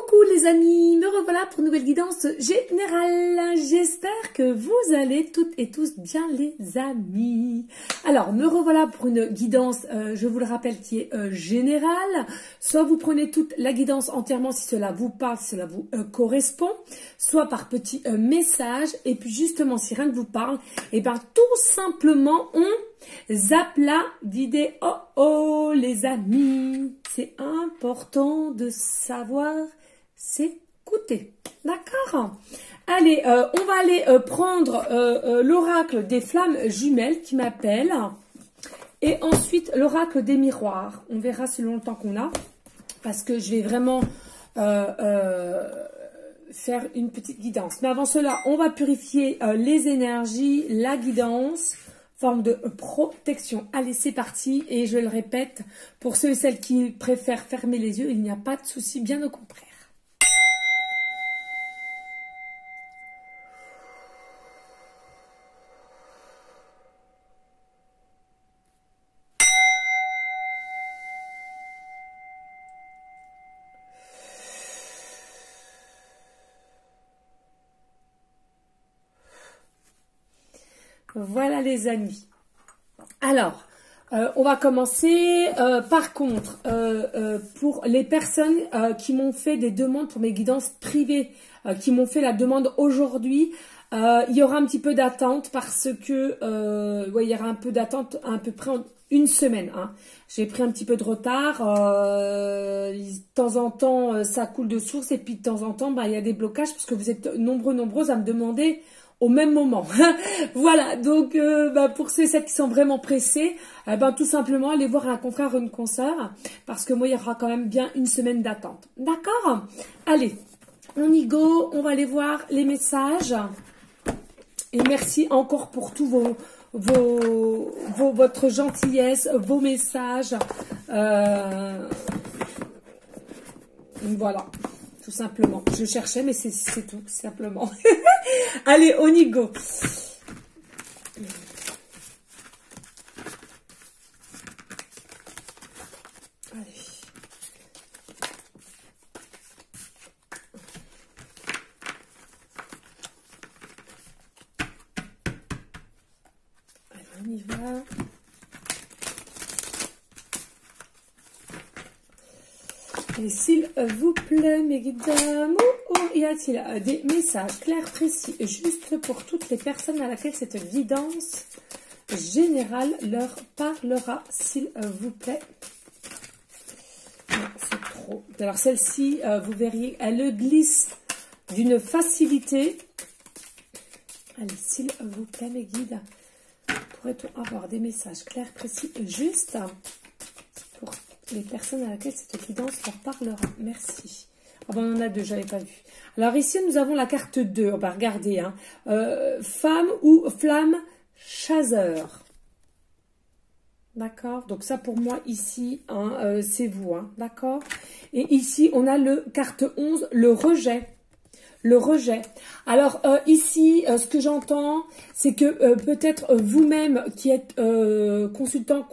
Coucou les amis, me revoilà pour une nouvelle guidance générale. J'espère que vous allez toutes et tous bien les amis. Alors, me revoilà pour une guidance, je vous le rappelle, qui est générale. Soit vous prenez toute la guidance entièrement si cela vous parle, si cela vous correspond, soit par petits messages. Et puis justement, si rien ne vous parle, et bien tout simplement, on zappe la vidéo. Oh les amis, c'est important de savoir s'écouter. D'accord? Allez, on va aller prendre l'oracle des flammes jumelles qui m'appelle. Et ensuite, l'oracle des miroirs. On verra selon le temps qu'on a. Parce que je vais vraiment faire une petite guidance. Mais avant cela, on va purifier les énergies, la guidance, forme de protection. Allez, c'est parti. Et je le répète, pour ceux et celles qui préfèrent fermer les yeux, il n'y a pas de souci, bien au contraire. Voilà les amis. Alors, on va commencer. Par contre, pour les personnes qui m'ont fait des demandes pour mes guidances privées, qui m'ont fait la demande aujourd'hui, il y aura un petit peu d'attente parce que ouais, il y aura un peu d'attente à peu près une semaine. Hein. J'ai pris un petit peu de retard. De temps en temps, ça coule de source et puis de temps en temps, bah, il y a des blocages parce que vous êtes nombreuses à me demander au même moment. Voilà, donc bah, pour ceux et celles qui sont vraiment pressés, ben, tout simplement allez voir un confrère ou une consoeur, parce que moi il y aura quand même bien une semaine d'attente. D'accord? Allez, on y go, on va aller voir les messages. Et merci encore pour tous votre gentillesse, vos messages. Voilà. Tout simplement. Je cherchais, mais c'est tout, simplement. Allez, on y go. Allez. Allez, on y va. Et s'il vous plaît, mes guides d'amour, y a-t-il des messages clairs, précis, juste pour toutes les personnes à laquelle cette guidance générale leur parlera, s'il vous plaît? Non, c'est trop. Alors celle-ci, vous verriez, elle glisse d'une facilité. Allez, s'il vous plaît, mes guides, pourrait-on avoir des messages clairs, précis, juste pour les personnes à laquelle cette guidance leur parlera? Merci. Ah ben, on en a deux, je n'avais pas vu. Alors ici, nous avons la carte 2. On va regarder. Hein. Femme ou flamme chasseur. D'accord? Donc ça, pour moi, ici, hein, c'est vous. Hein, d'accord? Et ici, on a le carte 11, le rejet. Le rejet. Alors ici, ce que j'entends, c'est que peut-être vous-même qui êtes consultant,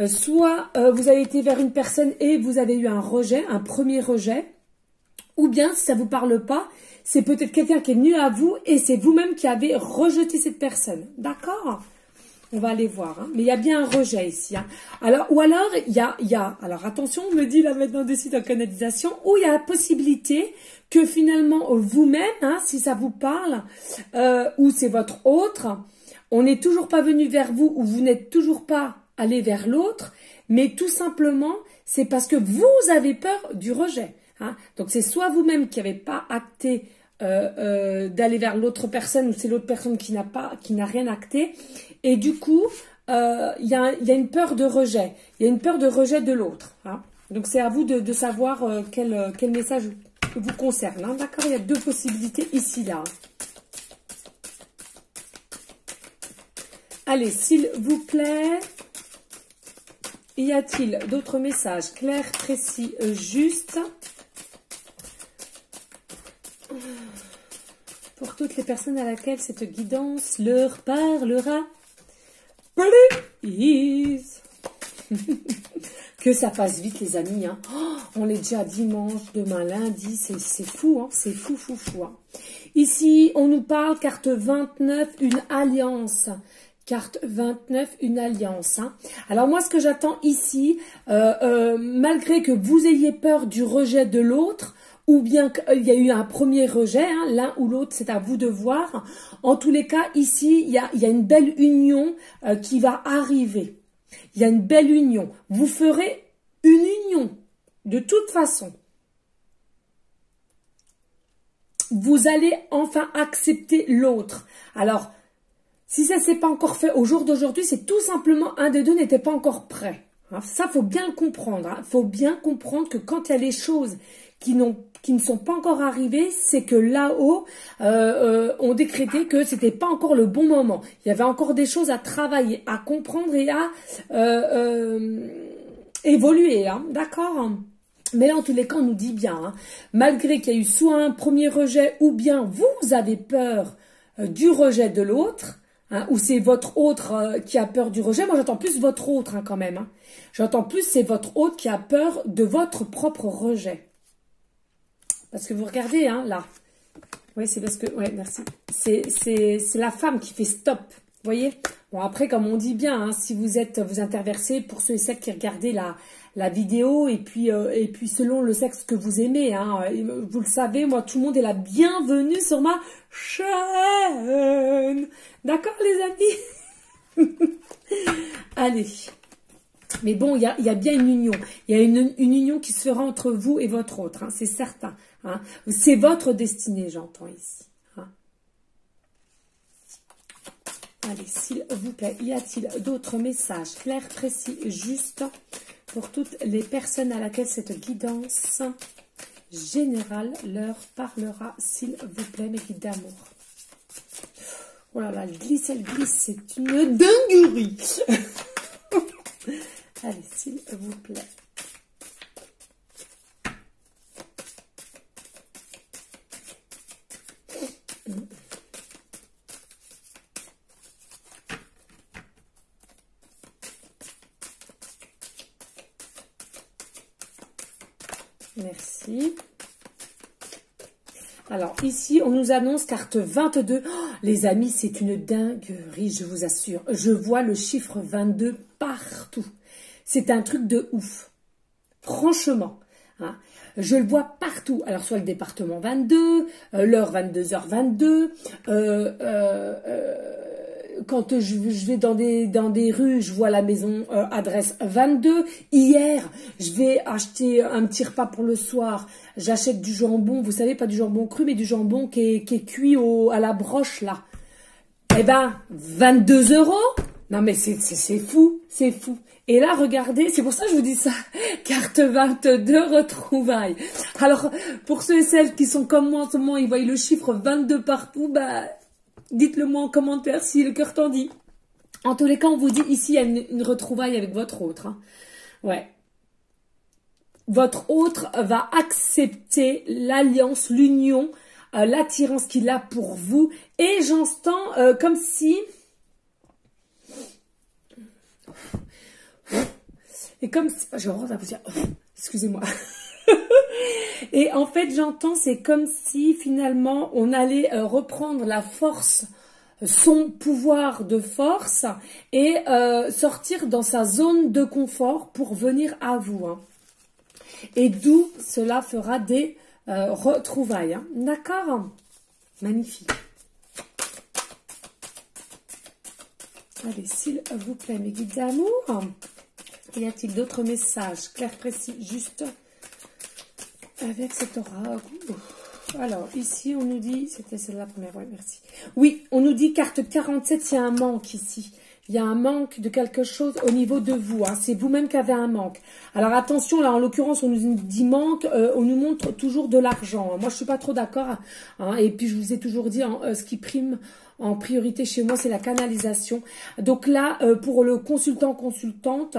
soit vous avez été vers une personne et vous avez eu un rejet, un premier rejet, ou bien si ça ne vous parle pas, c'est peut-être quelqu'un qui est venu à vous et c'est vous-même qui avez rejeté cette personne. D'accord? On va aller voir. Hein. Mais il y a bien un rejet ici. Hein. Alors, ou alors, il y a, alors attention, on me dit là maintenant de suite en canalisation, où il y a la possibilité que finalement vous-même, hein, si ça vous parle, ou c'est votre autre, on n'est toujours pas venu vers vous ou vous n'êtes toujours pas aller vers l'autre, mais tout simplement, c'est parce que vous avez peur du rejet. Hein. Donc, c'est soit vous-même qui n'avez pas acté d'aller vers l'autre personne, ou c'est l'autre personne qui n'a rien acté, et du coup, il y a une peur de rejet. Il y a une peur de rejet de l'autre. Hein. Donc, c'est à vous de savoir quel message vous concerne. Hein. D'accord? Il y a deux possibilités ici, là. Allez, s'il vous plaît... Y a-t-il d'autres messages clairs, précis, justes pour toutes les personnes à laquelle cette guidance leur parlera? Please. Que ça passe vite, les amis. Hein. On est déjà dimanche, demain lundi, c'est fou, hein, c'est fou, fou, fou. Hein. Ici, on nous parle, carte 29, une alliance. Carte 29, une alliance. Hein. Alors moi, ce que j'attends ici, malgré que vous ayez peur du rejet de l'autre, ou bien qu'il y a eu un premier rejet, hein, l'un ou l'autre, c'est à vous de voir. En tous les cas, ici, il y a une belle union qui va arriver. Il y a une belle union. Vous ferez une union, de toute façon. Vous allez enfin accepter l'autre. Alors, si ça ne s'est pas encore fait au jour d'aujourd'hui, c'est tout simplement un des deux n'était pas encore prêt. Hein, ça, faut bien le comprendre. Hein. Faut bien comprendre que quand il y a les choses qui ne sont pas encore arrivées, c'est que là-haut, on décrétait que c'était pas encore le bon moment. Il y avait encore des choses à travailler, à comprendre et à évoluer. Hein, d'accord ? Mais là, en tous les cas, on nous dit bien, hein, malgré qu'il y a eu soit un premier rejet ou bien vous avez peur du rejet de l'autre, hein, ou c'est votre autre qui a peur du rejet. Moi, j'entends plus votre autre hein, quand même. Hein. J'entends plus c'est votre autre qui a peur de votre propre rejet. Parce que vous regardez, hein, là. Oui, c'est parce que... Oui, merci. C'est la femme qui fait stop. Vous voyez? Bon, après, comme on dit bien, hein, si vous interversez, pour ceux et celles qui regardaient la vidéo, et puis selon le sexe que vous aimez, hein, vous le savez, moi, tout le monde est la bienvenue sur ma chaîne. D'accord, les amis? Allez. Mais bon, il y a bien une union. Il y a une union qui se fera entre vous et votre autre, hein, c'est certain. Hein. C'est votre destinée, j'entends ici. Hein. Allez, s'il vous plaît, y a-t-il d'autres messages clairs, précis, justes pour toutes les personnes à laquelle cette guidance générale leur parlera, s'il vous plaît, mes guides d'amour. Oh là là, elle glisse, c'est une dinguerie. Allez, s'il vous plaît. Merci. Alors, ici, on nous annonce carte 22. Oh, les amis, c'est une dinguerie, je vous assure. Je vois le chiffre 22 partout. C'est un truc de ouf. Franchement. Hein. Je le vois partout. Alors, soit le département 22, l'heure 22h22. Quand je vais dans des rues, je vois la maison adresse 22. Hier, je vais acheter un petit repas pour le soir. J'achète du jambon. Vous savez, pas du jambon cru, mais du jambon qui est cuit à la broche, là. Eh ben, 22 €. Non, mais c'est fou. C'est fou. Et là, regardez, c'est pour ça que je vous dis ça, carte 22, retrouvailles. Alors, pour ceux et celles qui sont comme moi en ce moment, ils voient le chiffre 22 partout, bah, dites-le moi en commentaire si le cœur t'en dit. En tous les cas, on vous dit ici, il y a une retrouvaille avec votre autre. Hein. Ouais. Votre autre va accepter l'alliance, l'union, l'attirance qu'il a pour vous. Et j'entends comme si... Et comme si... Je rentre à poussière. Excusez-moi. Et en fait, j'entends, c'est comme si finalement, on allait reprendre la force, son pouvoir de force et sortir dans sa zone de confort pour venir à vous. Hein. Et d'où cela fera des retrouvailles. Hein. D'accord? Magnifique. Allez, s'il vous plaît, mes guides d'amour. Y a-t-il d'autres messages clairs, précis, justes avec cet oracle? Alors, ici, on nous dit... C'était celle-là la première, oui, merci. Oui, on nous dit carte 47, il y a un manque ici. Il y a un manque de quelque chose au niveau de vous. Hein. C'est vous-même qui avez un manque. Alors, attention, là, en l'occurrence, on nous dit manque. On nous montre toujours de l'argent. Hein. Moi, je suis pas trop d'accord. Hein. Et puis, je vous ai toujours dit, hein, ce qui prime... En priorité chez moi, c'est la canalisation. Donc là, pour le consultant-consultante,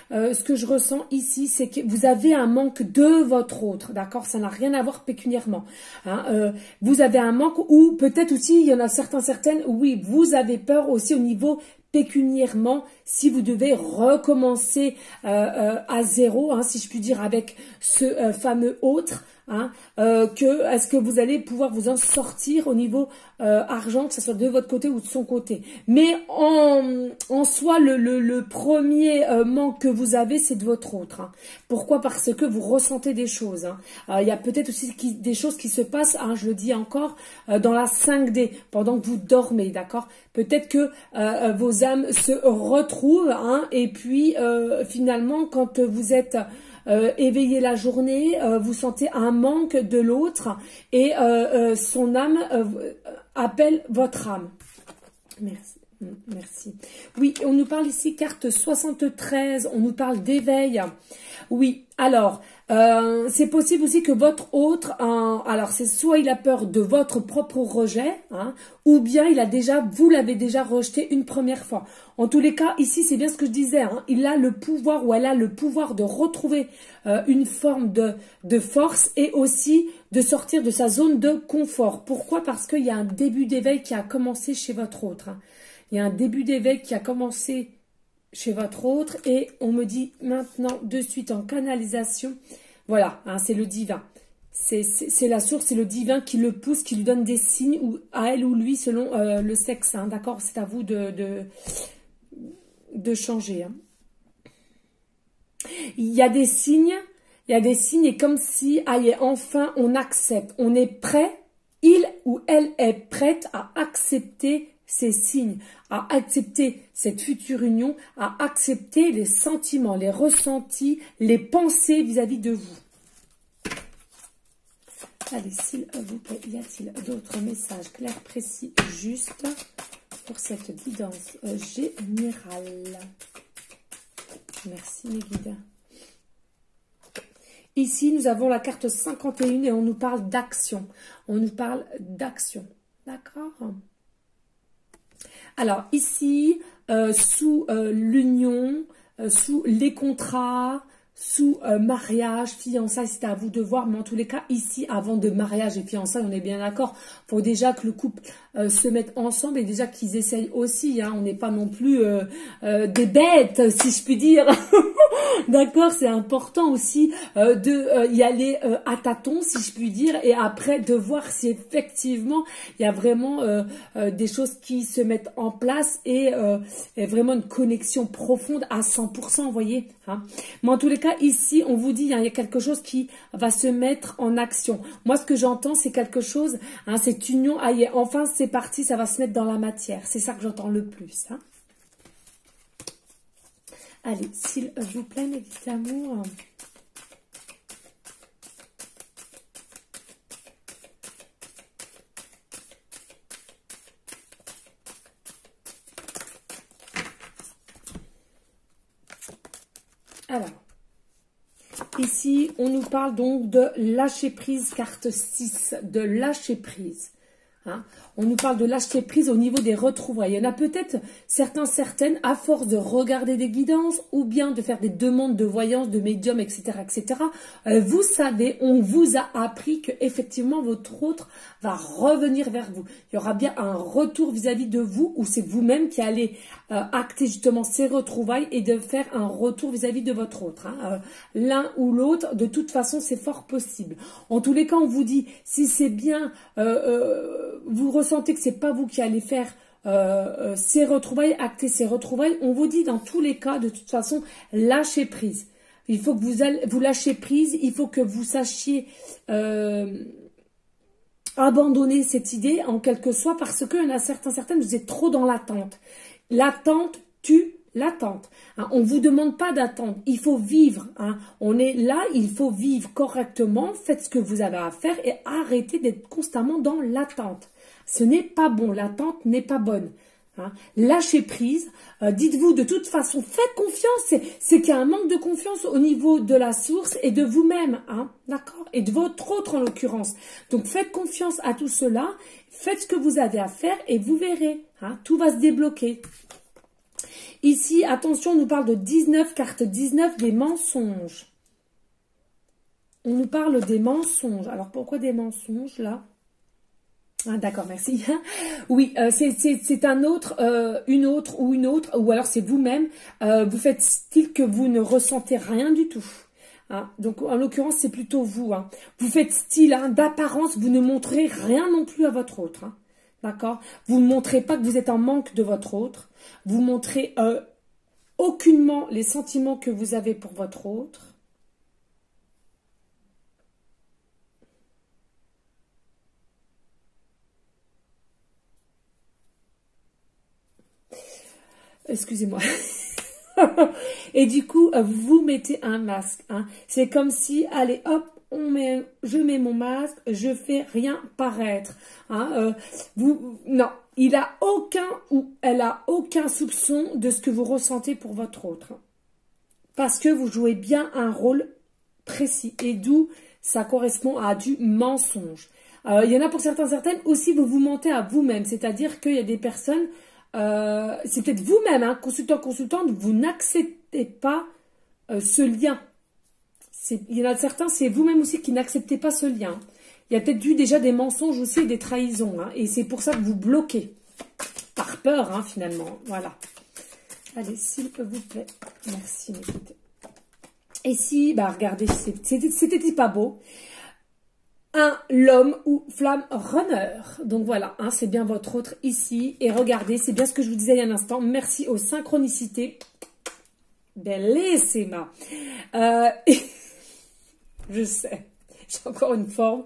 ce que je ressens ici, c'est que vous avez un manque de votre autre, d'accord? Ça n'a rien à voir pécuniairement. Hein, vous avez un manque ou peut-être aussi, il y en a certaines, oui, vous avez peur aussi au niveau pécuniairement, si vous devez recommencer à zéro, hein, si je puis dire, avec ce fameux autre. Hein, est-ce que vous allez pouvoir vous en sortir au niveau argent, que ce soit de votre côté ou de son côté. Mais en soi, le premier manque que vous avez, c'est de votre autre. Hein. Pourquoi? Parce que vous ressentez des choses. Hein. Il y a peut-être aussi des choses qui se passent, hein, je le dis encore, dans la 5D, pendant que vous dormez, d'accord? Peut-être que vos âmes se retrouvent, hein, et puis finalement, quand vous êtes éveillé la journée, vous sentez un manque de l'autre et son âme appelle votre âme. Merci. Merci. Oui, on nous parle ici, carte 73, on nous parle d'éveil. Oui, alors, c'est possible aussi que votre autre, alors c'est soit il a peur de votre propre rejet, hein, ou bien vous l'avez déjà rejeté une première fois. En tous les cas, ici, c'est bien ce que je disais, hein, il a le pouvoir ou elle a le pouvoir de retrouver une forme de force et aussi de sortir de sa zone de confort. Pourquoi? Parce qu'il y a un début d'éveil qui a commencé chez votre autre. Hein. Il y a un début d'éveil qui a commencé chez votre autre et on me dit maintenant de suite en canalisation, voilà, hein, c'est le divin. C'est la source, c'est le divin qui le pousse, qui lui donne des signes ou à elle ou lui selon le sexe, hein, d'accord? C'est à vous de changer. Hein. Il y a des signes et comme si, allez, enfin on accepte, on est prêt, il ou elle est prête à accepter ces signes, à accepter cette future union, à accepter les sentiments, les ressentis, les pensées vis-à-vis de vous. Allez, s'il vous plaît, y a-t-il d'autres messages clairs, précis, justes pour cette guidance générale? Merci mes guides. Ici, nous avons la carte 51 et on nous parle d'action. On nous parle d'action. D'accord? Alors ici, sous l'union, sous les contrats, sous mariage, fiançailles, c'est à vous de voir. Mais en tous les cas, ici, avant de mariage et fiançailles, on est bien d'accord. Il faut déjà que le couple se mette ensemble et déjà qu'ils essayent aussi. Hein, on n'est pas non plus des bêtes, si je puis dire. D'accord, c'est important aussi de y aller à tâtons, si je puis dire, et après de voir si effectivement il y a vraiment des choses qui se mettent en place et vraiment une connexion profonde à 100%, vous voyez. Hein. Mais en tous les cas, ici, on vous dit, hein, il y a quelque chose qui va se mettre en action. Moi, ce que j'entends, c'est quelque chose, hein, cette union, allez, enfin, c'est parti, ça va se mettre dans la matière. C'est ça que j'entends le plus. Hein. Allez, s'il vous plaît, mes petits amours. Alors, ici, on nous parle donc de lâcher prise, carte 6, de lâcher prise. Hein. On nous parle de lâcher prise au niveau des retrouvailles. Il y en a peut-être certaines, à force de regarder des guidances ou bien de faire des demandes de voyance, de médium, etc., etc. Vous savez, on vous a appris que effectivement votre autre va revenir vers vous. Il y aura bien un retour vis-à-vis de vous ou c'est vous-même qui allez acter justement ces retrouvailles et de faire un retour vis-à-vis de votre autre. Hein. L'un ou l'autre, de toute façon, c'est fort possible. En tous les cas, on vous dit, si c'est bien, vous ressentez que c'est pas vous qui allez faire ces retrouvailles, acter ces retrouvailles, on vous dit dans tous les cas, de toute façon, lâchez prise. Il faut que vous lâchez prise, il faut que vous sachiez abandonner cette idée en quelque sorte parce qu'il y en a certaines, vous êtes trop dans l'attente. L'attente tue l'attente. Hein, on ne vous demande pas d'attendre, il faut vivre. Hein. On est là, il faut vivre correctement, faites ce que vous avez à faire et arrêtez d'être constamment dans l'attente. Ce n'est pas bon, l'attente n'est pas bonne. Hein. Lâchez prise, dites-vous de toute façon, faites confiance, c'est qu'il y a un manque de confiance au niveau de la source et de vous-même, hein, d'accord, et de votre autre en l'occurrence. Donc faites confiance à tout cela, faites ce que vous avez à faire et vous verrez, hein, tout va se débloquer. Ici, attention, on nous parle de 19, carte 19, des mensonges. On nous parle des mensonges. Alors, pourquoi des mensonges, là? Ah, d'accord, merci. Oui, c'est un autre, une autre, ou alors c'est vous-même. Vous faites style que vous ne ressentez rien du tout. Hein. Donc, en l'occurrence, c'est plutôt vous. Hein. Vous faites style, hein, d'apparence, vous ne montrez rien non plus à votre autre. Hein. D'accord? Vous ne montrez pas que vous êtes en manque de votre autre. Vous montrez aucunement les sentiments que vous avez pour votre autre. Excusez-moi. Et du coup, vous mettez un masque. Hein. C'est comme si, allez, hop, je mets mon masque, je fais rien paraître. Hein. Non, il a aucun ou elle a aucun soupçon de ce que vous ressentez pour votre autre. Hein. Parce que vous jouez bien un rôle précis. Et d'où ça correspond à du mensonge. Il y en a pour certaines aussi, vous mentez à vous-même. C'est-à-dire qu'il y a des personnes... c'est peut-être vous-même, hein, consultante, vous n'acceptez pas ce lien. Il y en a certains, c'est vous-même aussi qui n'acceptez pas ce lien. Il y a peut-être eu déjà des mensonges aussi et des trahisons. Hein, et c'est pour ça que vous bloquez. Par peur, hein, finalement. Voilà. Allez, s'il vous plaît. Merci, écoutez. Et si, bah regardez, c'était pas beau. L'homme ou flamme runner. Donc voilà, hein, c'est bien votre autre ici. Et regardez, c'est bien ce que je vous disais il y a un instant. Merci aux synchronicités. Bellissima. Je sais, j'ai encore une forme.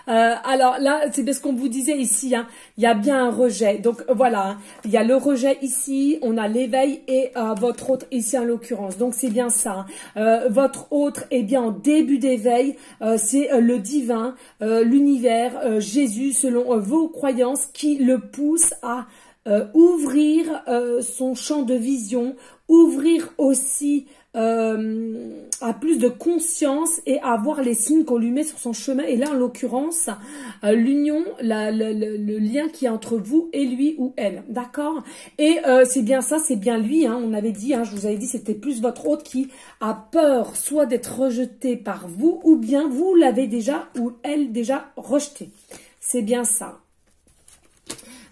Alors là, c'est bien ce qu'on vous disait ici. Hein, il y a bien un rejet. Donc voilà, hein, il y a le rejet ici, on a l'éveil et votre autre ici en l'occurrence. Donc c'est bien ça. Hein. Votre autre est bien en début d'éveil. C'est le divin, l'univers, Jésus selon vos croyances qui le pousse à ouvrir son champ de vision, ouvrir aussi à plus de conscience et à voir les signes qu'on lui met sur son chemin. Et là, en l'occurrence, l'union, le lien qui est entre vous et lui ou elle. D'accord? Et c'est bien ça, c'est bien lui. Hein, on avait dit, hein, je vous avais dit, c'était plus votre autre qui a peur soit d'être rejeté par vous ou bien vous l'avez déjà ou elle déjà rejeté. C'est bien ça.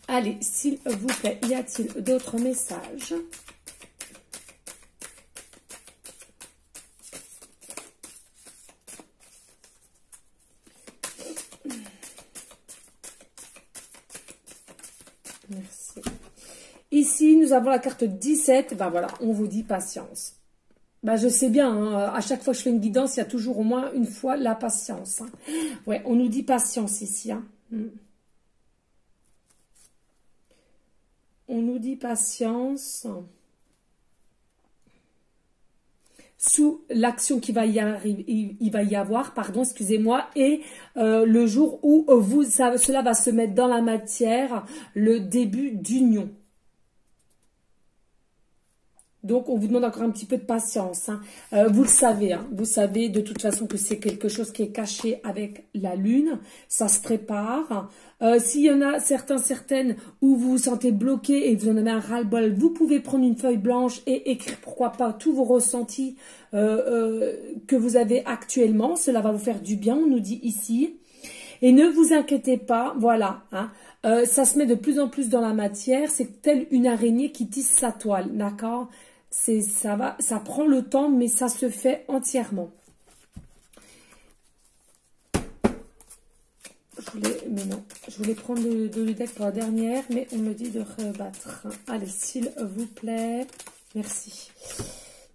Allez, s'il vous plaît, y a-t-il d'autres messages ? Merci. Ici, nous avons la carte 17. Ben voilà, on vous dit patience. Ben je sais bien, hein, à chaque fois que je fais une guidance, il y a toujours au moins une fois la patience. Hein. Ouais, on nous dit patience ici. Hein. On nous dit patience. Sous l'action qui va y arriver, il va y avoir, pardon, excusez-moi, et le jour où cela va se mettre dans la matière, le début d'union. Donc, on vous demande encore un petit peu de patience. Hein. Vous le savez, hein, vous savez de toute façon que c'est quelque chose qui est caché avec la lune. Ça se prépare. S'il y en a certaines où vous vous sentez bloqué et vous en avez un ras-le-bol, vous pouvez prendre une feuille blanche et écrire, pourquoi pas, tous vos ressentis que vous avez actuellement. Cela va vous faire du bien, on nous dit ici. Et ne vous inquiétez pas, voilà, hein, ça se met de plus en plus dans la matière. C'est telle une araignée qui tisse sa toile, d'accord ? Ça prend le temps, mais ça se fait entièrement. Je voulais prendre le deck pour la dernière, mais on me dit de rebattre. Allez, s'il vous plaît. Merci.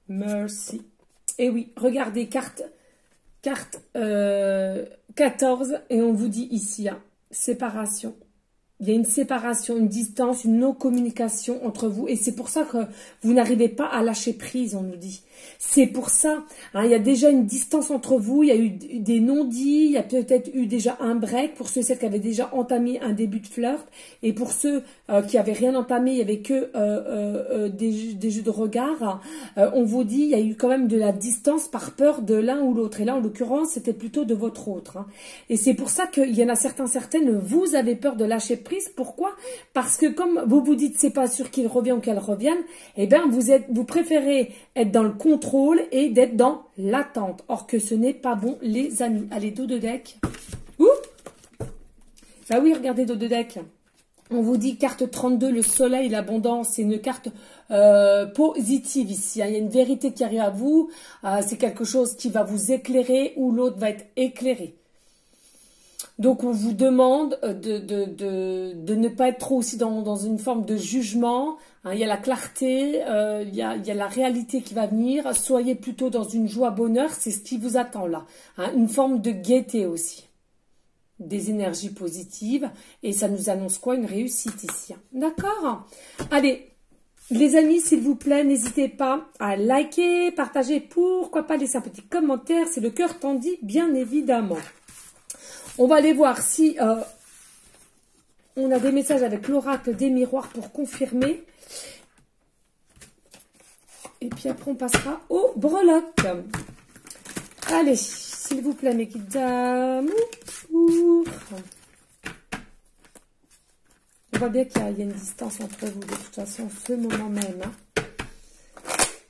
Merci. Et oui, regardez, carte 14, et on vous dit ici, hein, séparation. Il y a une séparation, une distance, une non-communication entre vous. Et c'est pour ça que vous n'arrivez pas à lâcher prise, on nous dit. C'est pour ça. Hein, il y a déjà une distance entre vous. Il y a eu des non-dits. Il y a peut-être eu déjà un break pour ceux et celles qui avaient déjà entamé un début de flirt. Et pour ceux qui n'avaient rien entamé, il n'y avait que des jeux de regard. On vous dit, il y a eu quand même de la distance par peur de l'un ou l'autre. Et là, en l'occurrence, c'était plutôt de votre autre. Hein. Et c'est pour ça qu'il y en a certaines, vous avez peur de lâcher prise. Pourquoi? Parce que comme vous vous dites c'est pas sûr qu'il revient ou qu'elle revienne, eh bien vous préférez être dans le contrôle et d'être dans l'attente. Or que ce n'est pas bon, les amis. Allez, dos de deck. Ouh, Ah oui, regardez nos deux decks. On vous dit carte 32, le soleil, l'abondance. C'est une carte positive ici. Hein. Il y a une vérité qui arrive à vous. C'est quelque chose qui va vous éclairer ou l'autre va être éclairé. Donc, on vous demande de ne pas être trop aussi dans une forme de jugement. Hein, il y a la clarté, il y a la réalité qui va venir. Soyez plutôt dans une joie, bonheur. C'est ce qui vous attend là. Hein, une forme de gaieté aussi. Des énergies positives. Et ça nous annonce quoi? Une réussite ici. Hein. D'accord? Allez, les amis, s'il vous plaît, n'hésitez pas à liker, partager. Pourquoi pas laisser un petit commentaire. C'est le cœur tendu, bien évidemment. On va aller voir si on a des messages avec l'oracle des miroirs pour confirmer. Et puis après, on passera au breloque. Allez, s'il vous plaît, mes guides d'amour. On voit bien qu'il y a une distance entre vous, de toute façon, ce moment même. Hein.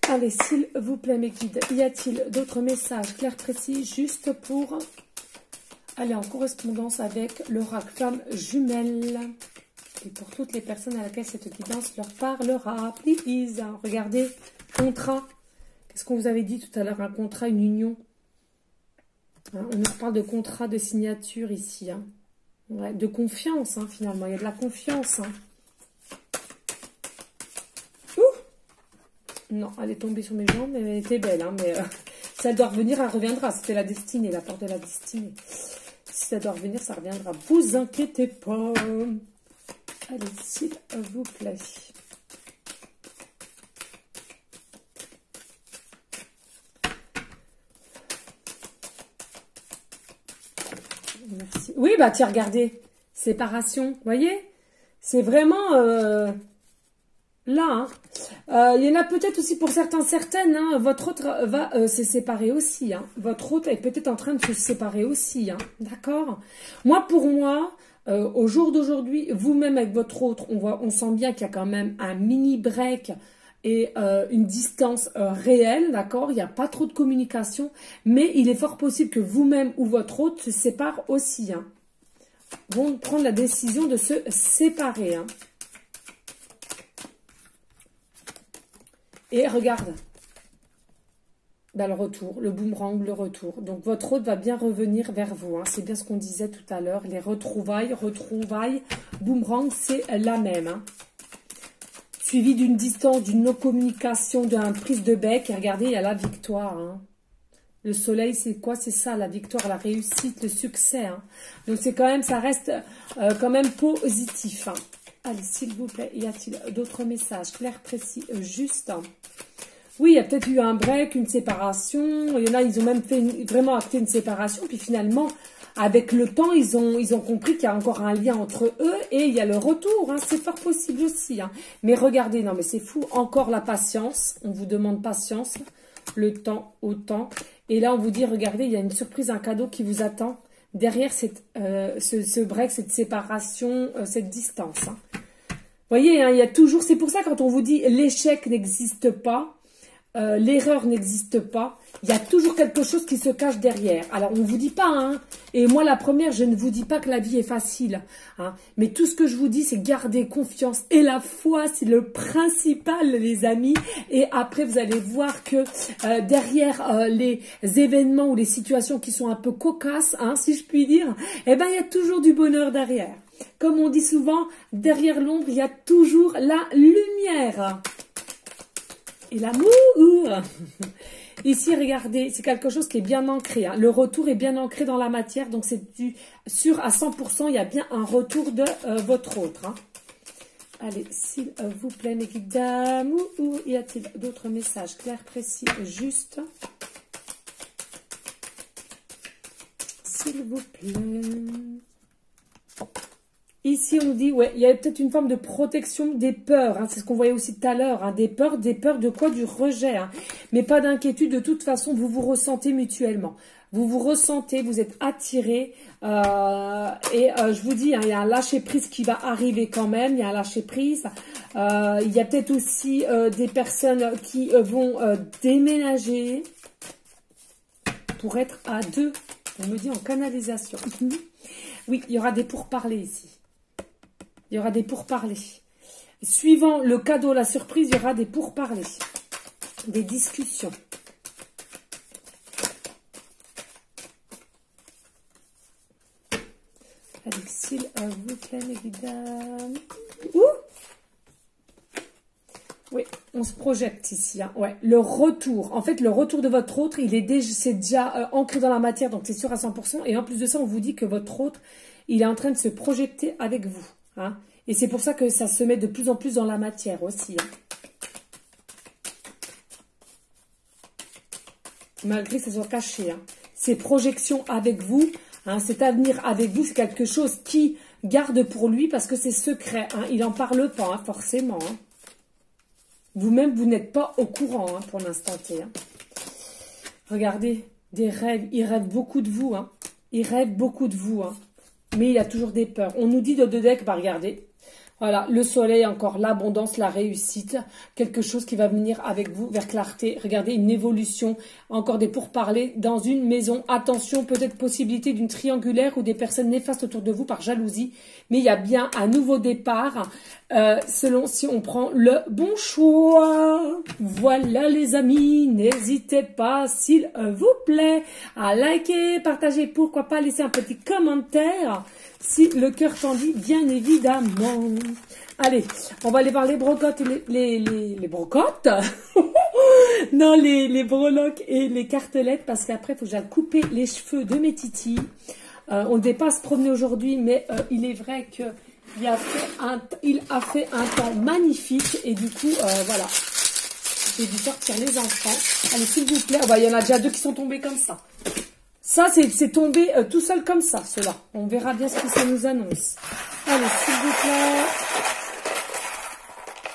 Allez, s'il vous plaît, mes guides, y a-t-il d'autres messages clairs, précis, juste pour... aller en correspondance avec l'oracle femme jumelle. Et pour toutes les personnes à laquelle cette guidance leur parlera. Please, regardez, contrat. Qu'est-ce qu'on vous avait dit tout à l'heure? Un contrat, une union. Hein, on nous parle de contrat, de signature ici. Hein. Ouais, de confiance, hein, finalement. Il y a de la confiance. Hein. Ouh, non, elle est tombée sur mes jambes, mais elle était belle. Hein, mais si elle doit revenir, elle reviendra. C'était la destinée, la porte de la destinée. Si ça doit revenir, ça reviendra. Vous inquiétez pas. Allez, s'il vous plaît. Merci. Oui, bah tiens, regardez. Séparation, vous voyez? C'est vraiment... là, hein. Il y en a peut-être aussi pour certaines, hein, votre autre va se séparer aussi. Hein. Votre autre est peut-être en train de se séparer aussi. Hein. D'accord? Moi, pour moi, au jour d'aujourd'hui, vous-même avec votre autre, on sent bien qu'il y a quand même un mini break et une distance réelle. D'accord? Il n'y a pas trop de communication. Mais il est fort possible que vous-même ou votre autre se sépare aussi. Hein. Vont prendre la décision de se séparer. Hein. Et regarde, ben, le retour, le boomerang, le retour. Donc, votre autre va bien revenir vers vous. Hein. C'est bien ce qu'on disait tout à l'heure. Les retrouvailles, boomerang, c'est la même. Hein. Suivi d'une distance, d'une non-communication, d'une prise de bec. Et regardez, il y a la victoire. Hein. Le soleil, c'est quoi? C'est ça, la victoire, la réussite, le succès. Hein. Donc, c'est quand même, ça reste quand même positif. Hein. Allez, s'il vous plaît, y a-t-il d'autres messages clairs, précis, justes? Oui, il y a peut-être eu un break, une séparation. Il y en a, ils ont même fait vraiment acté une séparation. Puis finalement, avec le temps, ils ont compris qu'il y a encore un lien entre eux et il y a le retour. Hein. C'est fort possible aussi. Hein. Mais regardez, non mais c'est fou. Encore la patience. On vous demande patience. Le temps au temps. Et là, on vous dit, regardez, il y a une surprise, un cadeau qui vous attend. Derrière ce break, cette séparation, cette distance. Hein. Vous voyez, hein, il y a toujours... C'est pour ça quand on vous dit l'échec n'existe pas, l'erreur n'existe pas, il y a toujours quelque chose qui se cache derrière. Alors, on ne vous dit pas, hein, et moi la première, je ne vous dis pas que la vie est facile. Hein, mais tout ce que je vous dis, c'est garder confiance. Et la foi, c'est le principal, les amis. Et après, vous allez voir que derrière les événements ou les situations qui sont un peu cocasses, hein, si je puis dire, eh ben, il y a toujours du bonheur derrière. Comme on dit souvent, derrière l'ombre, il y a toujours la lumière. Et l'amour. Ici, regardez, c'est quelque chose qui est bien ancré. Hein. Le retour est bien ancré dans la matière. Donc, c'est sûr à 100%, il y a bien un retour de votre autre. Hein. Allez, s'il vous plaît, mes guides d'amour, y a-t-il d'autres messages clairs, précis, justes? S'il vous plaît... Ici, on dit, ouais, il y a peut-être une forme de protection des peurs. Hein, c'est ce qu'on voyait aussi tout à l'heure. Hein, des peurs de quoi? Du rejet. Hein, mais pas d'inquiétude. De toute façon, vous vous ressentez mutuellement. Vous vous ressentez, vous êtes attirés. Je vous dis, hein, il y a un lâcher-prise qui va arriver quand même. Il y a un lâcher-prise. Il y a peut-être aussi des personnes qui vont déménager pour être à deux. On me dit en canalisation. Oui, il y aura des pourparlers ici. Il y aura des pourparlers. Suivant le cadeau, la surprise, il y aura des pourparlers. Des discussions. Allez, s'il vous plaît, mesdames. Ouh! Oui, on se projette ici. Hein. Ouais, le retour. En fait, le retour de votre autre, c'est déjà ancré dans la matière, donc c'est sûr à 100%. Et en plus de ça, on vous dit que votre autre, il est en train de se projeter avec vous. Hein. Et c'est pour ça que ça se met de plus en plus dans la matière aussi. Hein. Malgré que ça soit caché. Hein. Ces projections avec vous, hein, cet avenir avec vous, c'est quelque chose qui garde pour lui parce que c'est secret. Hein. Il n'en parle pas, hein, forcément. Hein. Vous-même, vous n'êtes pas au courant hein, pour l'instant T. Hein. Regardez, des rêves. Il rêve beaucoup de vous. Hein. Il rêve beaucoup de vous. Hein. Mais il a toujours des peurs. On nous dit de deux decks, bah regardez. Voilà, le soleil encore, l'abondance, la réussite. Quelque chose qui va venir avec vous vers clarté. Regardez, une évolution, encore des pourparlers dans une maison. Attention, peut-être possibilité d'une triangulaire ou des personnes néfastes autour de vous par jalousie. Mais il y a bien un nouveau départ selon si on prend le bon choix. Voilà les amis, n'hésitez pas s'il vous plaît à liker, partager, pourquoi pas laisser un petit commentaire. Si le cœur t'en dit, bien évidemment. Allez, on va aller voir les brocottes et les brocottes. Non, les breloques et les cartelettes, parce qu'après, il faut que j'aille couper les cheveux de mes titis. On ne devait pas se promener aujourd'hui, mais il est vrai qu'il a fait un temps magnifique. Et du coup, voilà, j'ai dû sortir les enfants. Allez, s'il vous plaît. Oh, bah, il y en a déjà deux qui sont tombés comme ça. Ça, c'est tombé tout seul comme ça, ceux-là. On verra bien ce que ça nous annonce. Allez, s'il vous plaît.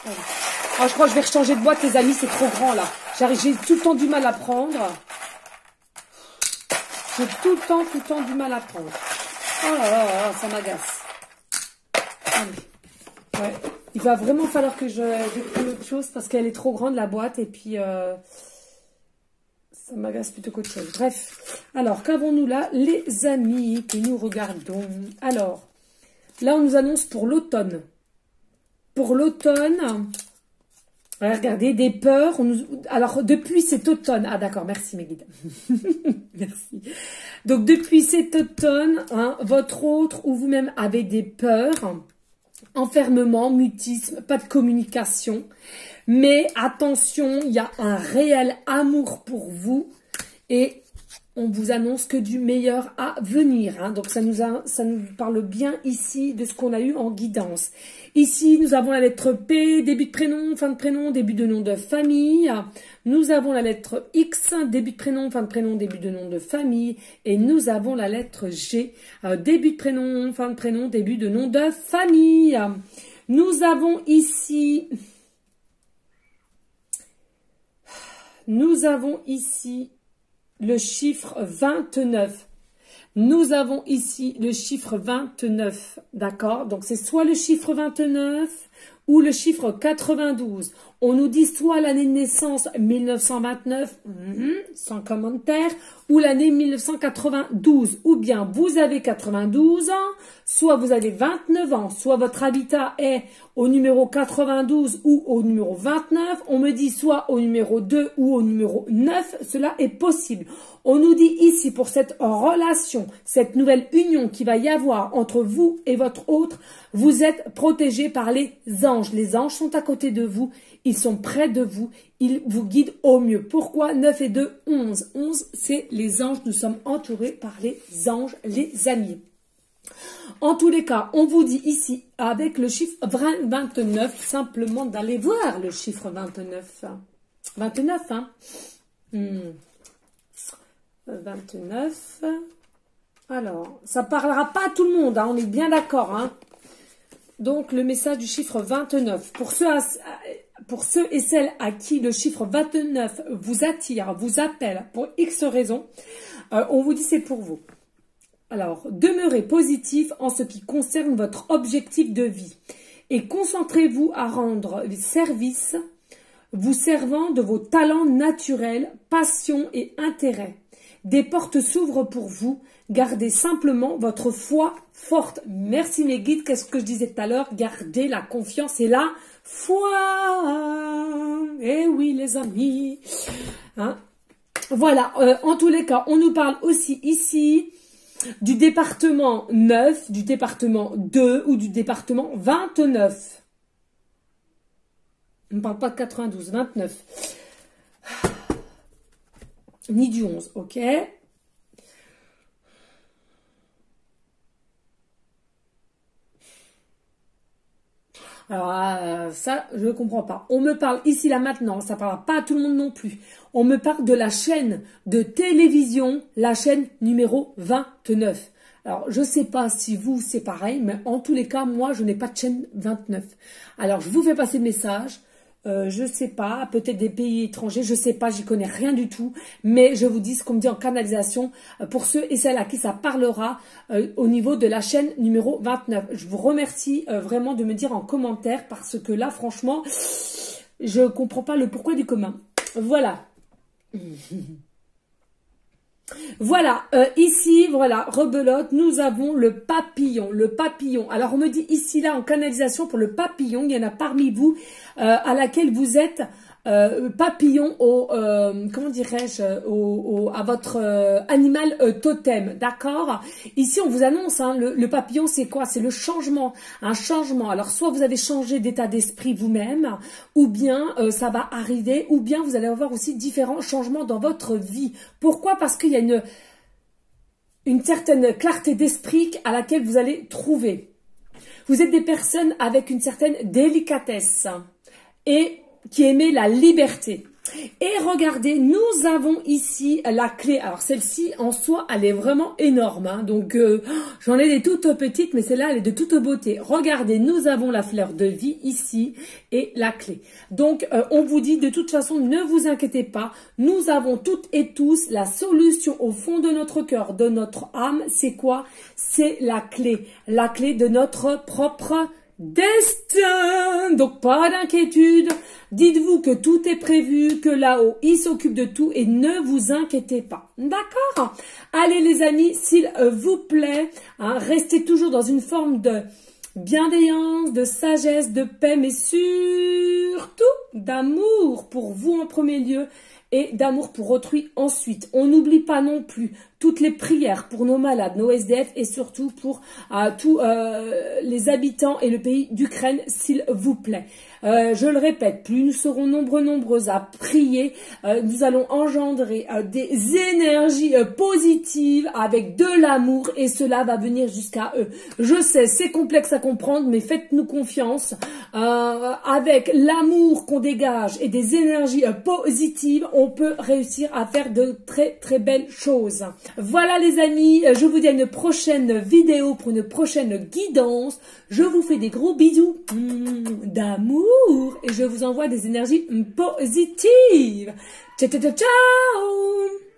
Allez. Oh, je crois que je vais rechanger de boîte, les amis, c'est trop grand, là. J'ai tout le temps du mal à prendre. J'ai tout le temps du mal à prendre. Oh là là, là ça m'agace. Allez. Ouais. Il va vraiment falloir que je prenne autre chose parce qu'elle est trop grande, la boîte, et puis... ça m'agace plutôt qu'autre chose. Bref. Alors, qu'avons-nous là, les amis, que nous regardons? Alors, là, on nous annonce pour l'automne. Pour l'automne, regardez, des peurs. Alors, depuis cet automne... Ah, d'accord, merci mes guides. Merci. Donc, depuis cet automne, hein, votre autre ou vous-même avez des peurs. Enfermement, mutisme, pas de communication. Mais attention, il y a un réel amour pour vous et on vous annonce que du meilleur à venir. Hein. Donc, ça nous parle bien ici de ce qu'on a eu en guidance. Ici, nous avons la lettre P, début de prénom, fin de prénom, début de nom de famille. Nous avons la lettre X, début de prénom, fin de prénom, début de nom de famille. Et nous avons la lettre G, début de prénom, fin de prénom, début de nom de famille. Nous avons ici... Nous avons ici le chiffre 29. Nous avons ici le chiffre 29. D'accord? Donc, c'est soit le chiffre 29 ou le chiffre 92. On nous dit soit l'année de naissance 1929, sans commentaire, ou l'année 1992. Ou bien vous avez 92 ans, soit vous avez 29 ans, soit votre habitat est au numéro 92 ou au numéro 29. On me dit soit au numéro 2 ou au numéro 9. Cela est possible. On nous dit ici pour cette relation, cette nouvelle union qui va y avoir entre vous et votre autre, vous êtes protégé par les anges. Les anges sont à côté de vous. Ils sont près de vous. Ils vous guident au mieux. Pourquoi 9 et 2, 11? 11, c'est les anges. Nous sommes entourés par les anges, les amis. En tous les cas, on vous dit ici, avec le chiffre 29, simplement d'aller voir le chiffre 29. 29, hein 29. Alors, ça parlera pas à tout le monde, hein, on est bien d'accord, hein. Donc, le message du chiffre 29. Pour ceux et celles à qui le chiffre 29 vous attire, vous appelle pour X raisons, on vous dit c'est pour vous. Alors, demeurez positif en ce qui concerne votre objectif de vie et concentrez-vous à rendre service vous servant de vos talents naturels, passions et intérêts. Des portes s'ouvrent pour vous. Gardez simplement votre foi forte. Merci mes guides. Qu'est-ce que je disais tout à l'heure? Gardez la confiance et la foi. Eh oui les amis. Hein? Voilà, en tous les cas, on nous parle aussi ici du département 9, du département 2 ou du département 29. On ne parle pas de 92, 29. Ni du 11, ok? Alors, ça, je ne comprends pas. On me parle ici, là, maintenant, ça ne parle pas à tout le monde non plus. On me parle de la chaîne de télévision, la chaîne numéro 29. Alors, je ne sais pas si vous, c'est pareil, mais en tous les cas, moi, je n'ai pas de chaîne 29. Alors, je vous fais passer le message. Je sais pas, peut-être des pays étrangers, je sais pas, j'y connais rien du tout, mais je vous dis ce qu'on me dit en canalisation pour ceux et celles à qui ça parlera au niveau de la chaîne numéro 29. Je vous remercie vraiment de me dire en commentaire parce que là, franchement, je comprends pas le pourquoi du commun. Voilà. Voilà, ici, voilà, rebelote, nous avons le papillon, le papillon. Alors, on me dit ici, là, en canalisation, pour le papillon, il y en a parmi vous à laquelle vous êtes papillon au, comment dirais-je, à votre animal totem, d'accord? Ici, on vous annonce, hein, le papillon, c'est quoi? C'est le changement, un changement. Alors, soit vous avez changé d'état d'esprit vous-même, ou bien ça va arriver, ou bien vous allez avoir aussi différents changements dans votre vie. Pourquoi? Parce qu'il y a une certaine clarté d'esprit à laquelle vous allez trouver. Vous êtes des personnes avec une certaine délicatesse et qui aimait la liberté. Et regardez, nous avons ici la clé. Alors celle-ci en soi, elle est vraiment énorme. Hein. Donc j'en ai des toutes petites, mais celle-là, elle est de toute beauté. Regardez, nous avons la fleur de vie ici et la clé. Donc on vous dit de toute façon, ne vous inquiétez pas. Nous avons toutes et tous la solution au fond de notre cœur, de notre âme. C'est quoi? C'est la clé de notre propre destin. Donc pas d'inquiétude, dites-vous que tout est prévu, que là-haut il s'occupe de tout et ne vous inquiétez pas, d'accord? Allez les amis, s'il vous plaît, hein, restez toujours dans une forme de bienveillance, de sagesse, de paix, mais surtout d'amour pour vous en premier lieu et d'amour pour autrui ensuite. On n'oublie pas non plus toutes les prières pour nos malades, nos SDF et surtout pour tous les habitants et le pays d'Ukraine, s'il vous plaît. Je le répète, plus nous serons nombreuses à prier, nous allons engendrer des énergies positives avec de l'amour et cela va venir jusqu'à eux. Je sais, c'est complexe à comprendre, mais faites-nous confiance. Avec l'amour qu'on dégage et des énergies positives, on peut réussir à faire de très très belles choses. Voilà les amis, je vous dis à une prochaine vidéo pour une prochaine guidance. Je vous fais des gros bisous d'amour et je vous envoie des énergies positives. Ciao, ciao, ciao!